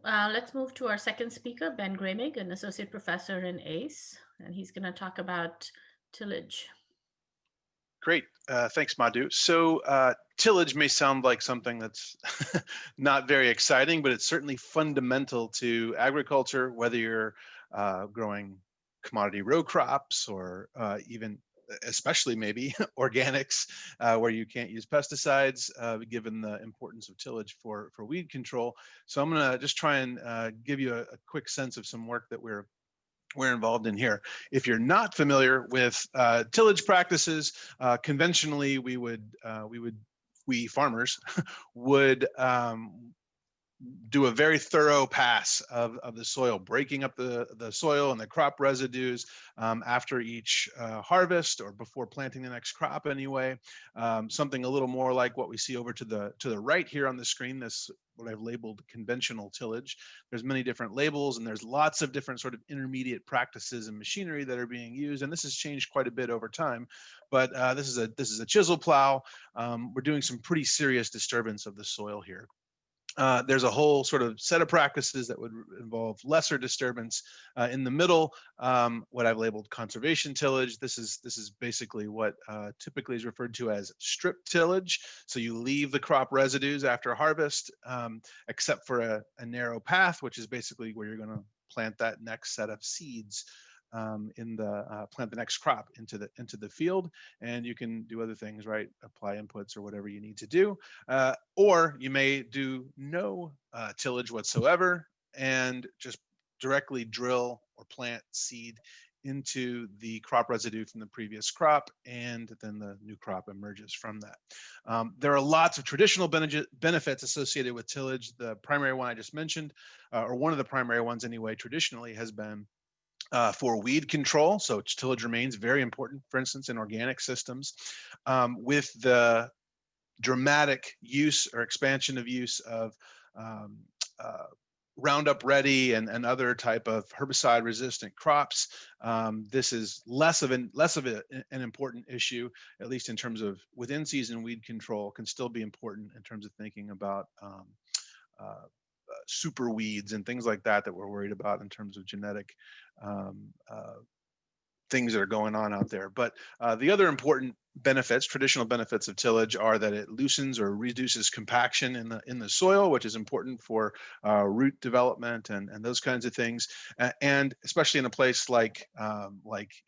right, let's move to our second speaker, Ben Gramig, an associate professor in ACE, and he's going to talk about tillage. Great. Thanks, Madhu. So, tillage may sound like something that's not very exciting, but it's certainly fundamental to agriculture, whether you're growing commodity row crops or even, especially maybe organics, where you can't use pesticides, given the importance of tillage for weed control. So, I'm going to just try and give you a quick sense of some work that we're involved in here. If you're not familiar with tillage practices, conventionally we farmers would do a very thorough pass of the soil, breaking up the soil and the crop residues after each harvest or before planting the next crop anyway. Something a little more like what we see over to the right here on the screen, this what I've labeled conventional tillage. There's many different labels and there's lots of different sort of intermediate practices and machinery that are being used. And this has changed quite a bit over time, but this is a chisel plow. We're doing some pretty serious disturbance of the soil here. There's a whole sort of set of practices that would involve lesser disturbance. In the middle, what I've labeled conservation tillage. This is basically what typically is referred to as strip tillage. So you leave the crop residues after harvest, except for a narrow path, which is basically where you're going to plant that next set of seeds plant the next crop into the field. And you can do other things, right? Apply inputs or whatever you need to do, or you may do no tillage whatsoever and just directly drill or plant seed into the crop residue from the previous crop, and then the new crop emerges from that. There are lots of traditional benefits associated with tillage. The primary one I just mentioned, or one of the primary ones anyway, traditionally has been for weed control. So tillage remains very important, for instance, in organic systems. With the dramatic use or expansion of use of um, Roundup Ready and other type of herbicide resistant crops, this is less of an important issue, at least in terms of within season weed control. Can still be important in terms of thinking about uh, super weeds and things like that we're worried about in terms of genetic um, uh, things that are going on out there. But the other important benefits, traditional benefits of tillage, are that it loosens or reduces compaction in the soil, which is important for root development and those kinds of things. And especially in a place like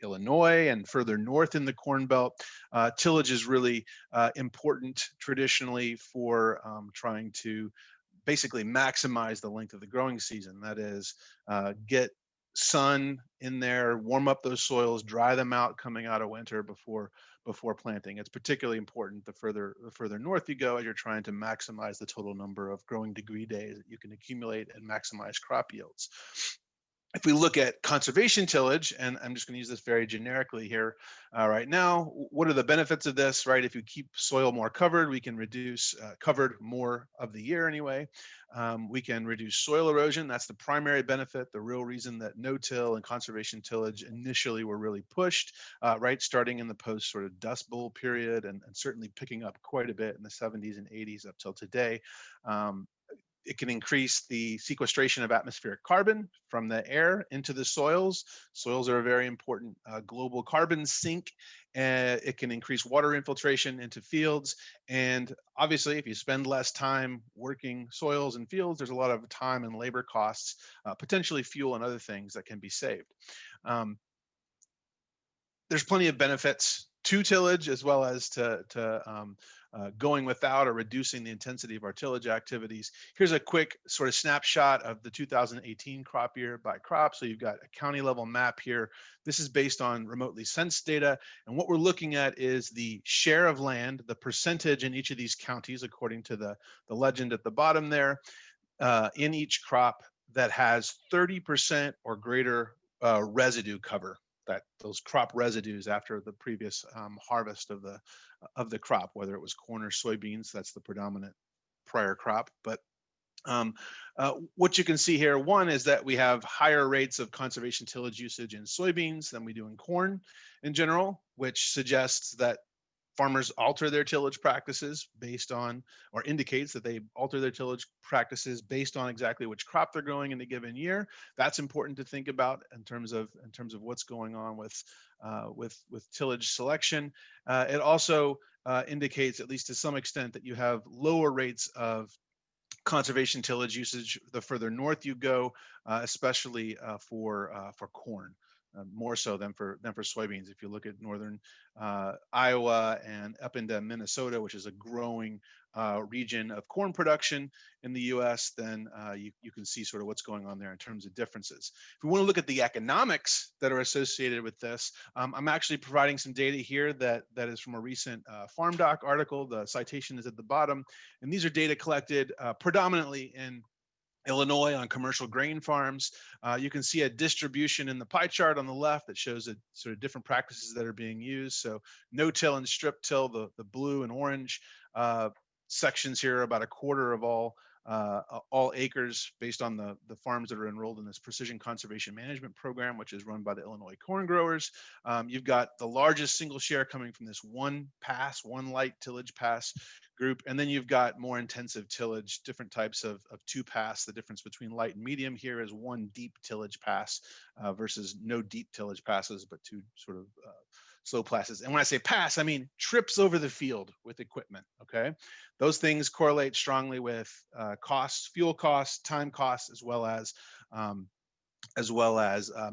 Illinois and further north in the Corn Belt, tillage is really important traditionally for trying to basically maximize the length of the growing season. That is, get sun in there, warm up those soils, dry them out coming out of winter before planting. It's particularly important the further north you go, as you're trying to maximize the total number of growing degree days that you can accumulate and maximize crop yields. If we look at conservation tillage, and I'm just going to use this very generically here right now, what are the benefits of this, right? If you keep soil more covered, we can reduce covered more of the year anyway. We can reduce soil erosion. That's the primary benefit, the real reason that no-till and conservation tillage initially were really pushed, right? Starting in the post sort of Dust Bowl period and certainly picking up quite a bit in the 70s and 80s up till today. It can increase the sequestration of atmospheric carbon from the air into the soils. Soils are a very important global carbon sink. It can increase water infiltration into fields. And obviously, if you spend less time working soils and fields, there's a lot of time and labor costs, potentially fuel and other things that can be saved. There's plenty of benefits to tillage, as well as to going without or reducing the intensity of our tillage activities. Here's a quick sort of snapshot of the 2018 crop year by crop. So you've got a county level map here. This is based on remotely sensed data. And what we're looking at is the share of land, the percentage in each of these counties, according to the legend at the bottom there, in each crop that has 30% or greater residue cover. That those crop residues after the previous harvest of the crop, whether it was corn or soybeans. That's the predominant prior crop. But what you can see here, one, is that we have higher rates of conservation tillage usage in soybeans than we do in corn in general, which suggests that farmers alter their tillage practices based on, or indicates that they alter their tillage practices based on exactly which crop they're growing in a given year. That's important to think about in terms of what's going on with tillage selection. It also indicates, at least to some extent, that you have lower rates of conservation tillage usage the further north you go, especially for corn. More so than for soybeans. If you look at northern Iowa and up into Minnesota, which is a growing region of corn production in the U.S., then you can see sort of what's going on there in terms of differences. If we want to look at the economics that are associated with this, I'm actually providing some data here that is from a recent Farm Doc article. The citation is at the bottom, and these are data collected predominantly in Illinois on commercial grain farms. You can see a distribution in the pie chart on the left that shows the sort of different practices that are being used. So no-till and strip-till, the blue and orange sections here, are about a quarter of all acres based on the farms that are enrolled in this precision conservation management program, which is run by the Illinois corn growers. You've got the largest single share coming from this one light tillage pass group. And then you've got more intensive tillage, different types of two pass. The difference between light and medium here is one deep tillage pass versus no deep tillage passes, but two sort of slow passes. And when I say pass, I mean trips over the field with equipment. Okay, those things correlate strongly with costs, fuel costs, time costs, as well as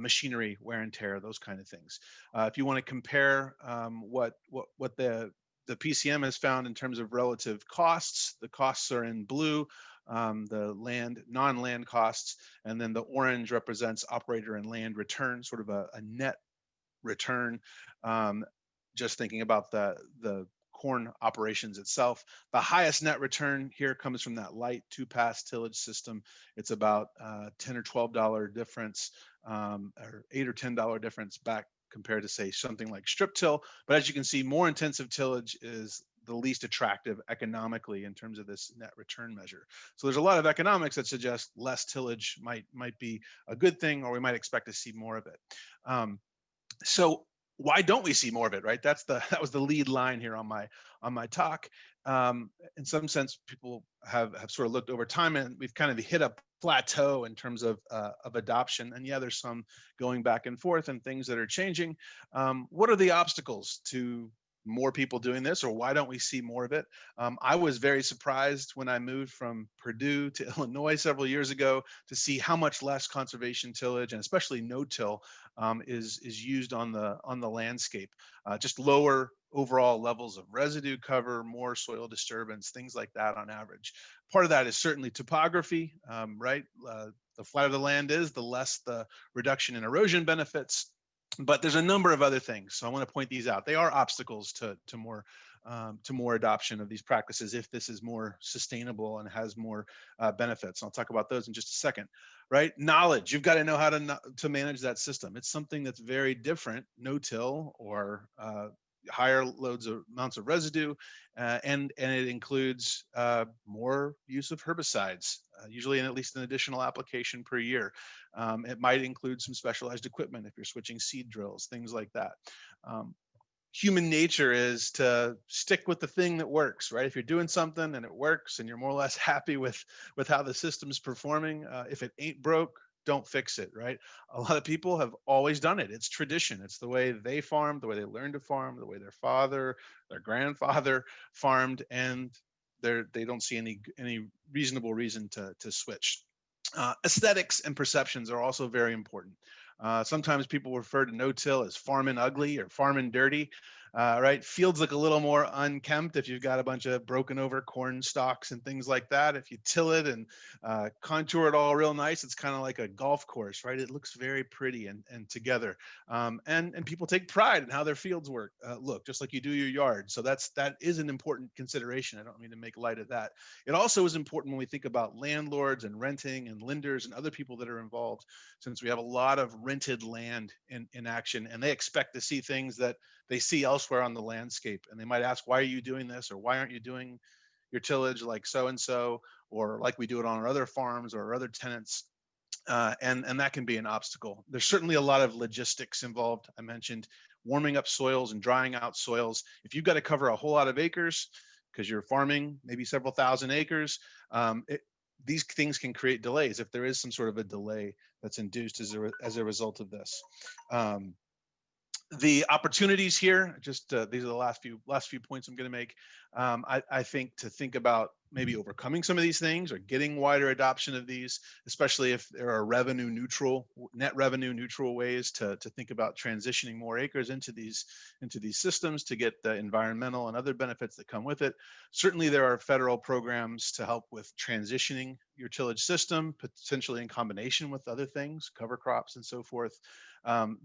machinery wear and tear, those kind of things. If you want to compare what the PCM has found in terms of relative costs, the costs are in blue, the non-land costs, and then the orange represents operator and land return, sort of a net return. Just thinking about the corn operations itself. The highest net return here comes from that light two-pass tillage system. It's about $10 or $12 difference, or $8 or $10 difference back compared to, say, something like strip till. But as you can see, more intensive tillage is the least attractive economically in terms of this net return measure. So there's a lot of economics that suggest less tillage might be a good thing, or we might expect to see more of it. So why don't we see more of it, right? That was the lead line here on my talk. In some sense, people have sort of looked over time, and we've kind of hit a plateau in terms of adoption. And yeah, there's some going back and forth and things that are changing. What are the obstacles to more people doing this, or why don't we see more of it? I was very surprised when I moved from Purdue to Illinois several years ago to see how much less conservation tillage, and especially no-till, is used on the landscape. Just lower overall levels of residue cover, more soil disturbance, things like that on average. Part of that is certainly topography, right? The flatter the land is, the less the reduction in erosion benefits. But there's a number of other things, so I want to point these out. They are obstacles to more adoption of these practices if this is more sustainable and has more benefits. I'll talk about those in just a second. Right? Knowledge. You've got to know how to manage that system. It's something that's very different, no-till or higher amounts of residue, and it includes more use of herbicides, usually at least an additional application per year. It might include some specialized equipment if you're switching seed drills, things like that. Human nature is to stick with the thing that works, right? If you're doing something and it works and you're more or less happy with how the system's performing, if it ain't broke, don't fix it, right? A lot of people have always done it. It's tradition. It's the way they farmed, the way they learned to farm, the way their father, their grandfather farmed, and they don't see any reasonable reason to switch. Aesthetics and perceptions are also very important. Sometimes people refer to no-till as farming ugly or farming dirty, right? Fields look a little more unkempt if you've got a bunch of broken over corn stalks and things like that. If you till it and contour it all real nice, it's kind of like a golf course, right? It looks very pretty and together. And people take pride in how their fields look, just like you do your yard. So that is an important consideration. I don't mean to make light of that. It also is important when we think about landlords and renting and lenders and other people that are involved, since we have a lot of rented land in action, and they expect to see things that they see elsewhere on the landscape. And they might ask, why are you doing this? Or why aren't you doing your tillage like so-and-so, or like we do it on our other farms or our other tenants? And that can be an obstacle. There's certainly a lot of logistics involved. I mentioned warming up soils and drying out soils. If you've got to cover a whole lot of acres because you're farming maybe several thousand acres, these things can create delays if there is some sort of a delay that's induced as a result of this. The opportunities here, just these are the last few points I'm going to make. I think to think about maybe overcoming some of these things or getting wider adoption of these, especially if there are net revenue neutral ways to think about transitioning more acres into these systems to get the environmental and other benefits that come with it. Certainly, there are federal programs to help with transitioning your tillage system, potentially in combination with other things, cover crops and so forth.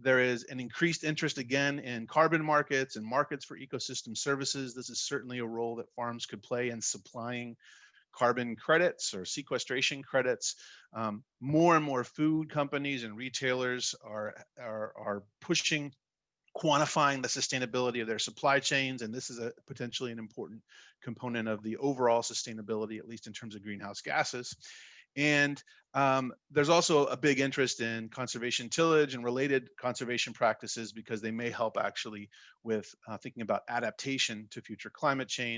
There is an increased interest again in carbon markets and markets for ecosystem services. This is certainly a role that farms could play in supplying carbon credits or sequestration credits. More and more food companies and retailers are pushing quantifying the sustainability of their supply chains, and this is potentially an important component of the overall sustainability, at least in terms of greenhouse gases. And there's also a big interest in conservation tillage and related conservation practices because they may help actually with thinking about adaptation to future climate change